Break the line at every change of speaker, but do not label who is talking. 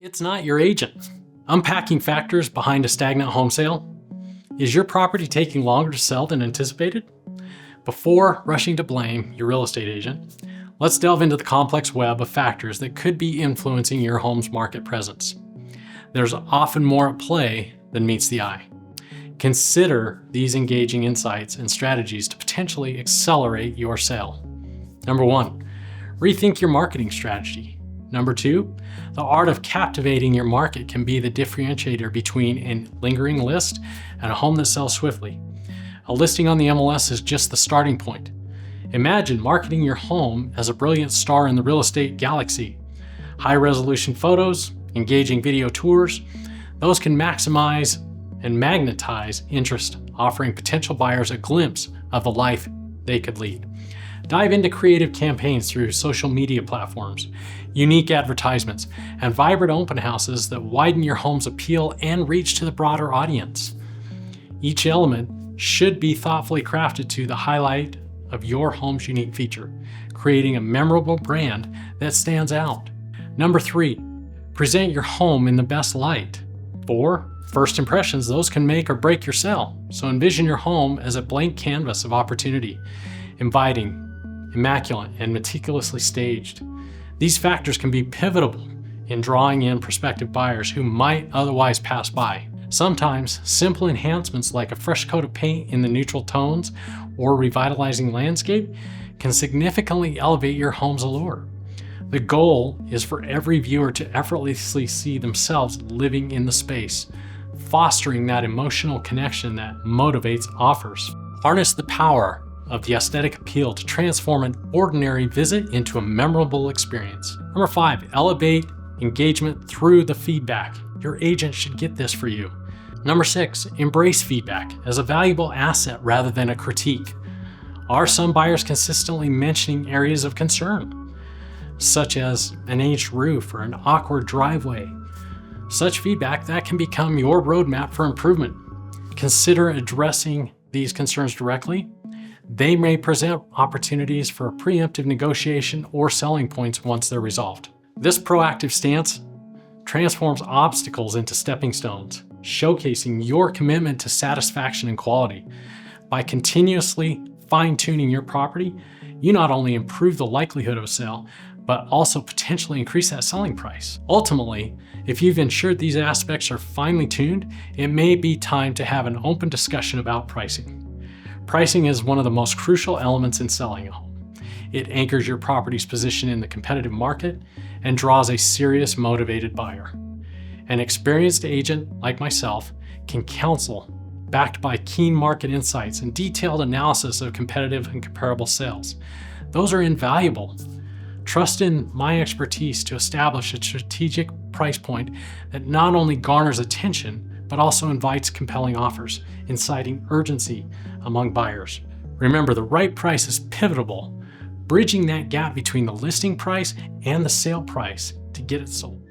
It's not your agent. Unpacking factors behind a stagnant home sale. Is your property taking longer to sell than anticipated? Before rushing to blame your real estate agent, let's delve into the complex web of factors that could be influencing your home's market presence. There's often more at play than meets the eye. Consider these engaging insights and strategies to potentially accelerate your sale. Number 1, rethink your marketing strategy. Number 2, the art of captivating your market can be the differentiator between a lingering list and a home that sells swiftly. A listing on the MLS is just the starting point. Imagine marketing your home as a brilliant star in the real estate galaxy. High-resolution photos, engaging video tours, those can maximize and magnetize interest, offering potential buyers a glimpse of the life they could lead. Dive into creative campaigns through social media platforms, unique advertisements, and vibrant open houses that widen your home's appeal and reach to the broader audience. Each element should be thoughtfully crafted to the highlight of your home's unique feature, creating a memorable brand that stands out. Number 3, present your home in the best light. 4, first impressions, those can make or break your sale. So envision your home as a blank canvas of opportunity, inviting, immaculate, and meticulously staged. These factors can be pivotal in drawing in prospective buyers who might otherwise pass by. Sometimes, simple enhancements like a fresh coat of paint in the neutral tones or revitalizing landscape can significantly elevate your home's allure. The goal is for every viewer to effortlessly see themselves living in the space, fostering that emotional connection that motivates offers. Harness the power of the aesthetic appeal to transform an ordinary visit into a memorable experience. Number 5, elevate engagement through the feedback. Your agent should get this for you. Number 6, embrace feedback as a valuable asset rather than a critique. Are some buyers consistently mentioning areas of concern, such as an aged roof or an awkward driveway? Such feedback that can become your roadmap for improvement. Consider addressing these concerns directly. They may present opportunities for preemptive negotiation or selling points once they're resolved. This proactive stance transforms obstacles into stepping stones, showcasing your commitment to satisfaction and quality. By continuously fine-tuning your property, you not only improve the likelihood of a sale, but also potentially increase that selling price. Ultimately, if you've ensured these aspects are finely tuned, it may be time to have an open discussion about pricing. Pricing is one of the most crucial elements in selling a home. It anchors your property's position in the competitive market and draws a serious, motivated buyer. An experienced agent like myself can counsel, backed by keen market insights and detailed analysis of competitive and comparable sales. Those are invaluable. Trust in my expertise to establish a strategic price point that not only garners attention, but also invites compelling offers, inciting urgency among buyers. Remember, the right price is pivotal, bridging that gap between the listing price and the sale price to get it sold.